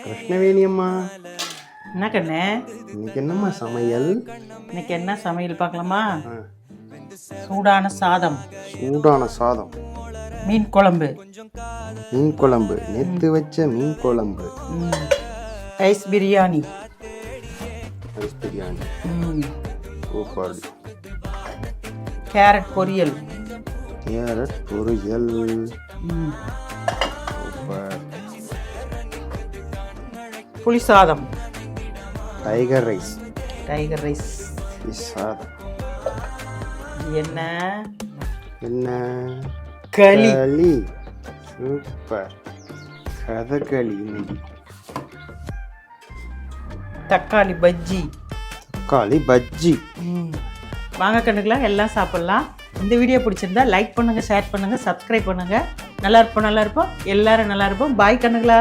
கிருஷ்ணவேணி அம்மா, என்ன கண்ணு? இன்னைக்கு என்னம்மா சமையல்? இன்னைக்கு என்ன சமையல் பார்க்கலாமா? சூடான சாதம், சூடான சாதம், மீன் குழம்பு, மீன் குழம்பு, நேற்று வச்ச மீன் குழம்பு, rice biryani, rice biryani, super, carrot பொரியல், கேரட் பொரியல், சூப்பர், புளி சாதம், டைகர் ரைஸ், டைகர் ரைஸ். சாதம், என்ன என்ன களி, களி, சூப்பர், கதகளி இன்னைக்கு, தக்காளி பஜ்ஜி, தக்காளி பஜ்ஜி. வாங்க கண்ணுங்களா, எல்லாம் சாப்பிட்லாம். இந்த வீடியோ பிடிச்சிருந்தா லைக் பண்ணுங்கள், ஷேர் பண்ணுங்கள், சப்ஸ்கிரைப் பண்ணுங்கள். நல்லா இருப்போம் எல்லாரும் நல்லா இருப்போம். பாய் கண்ணுங்களா.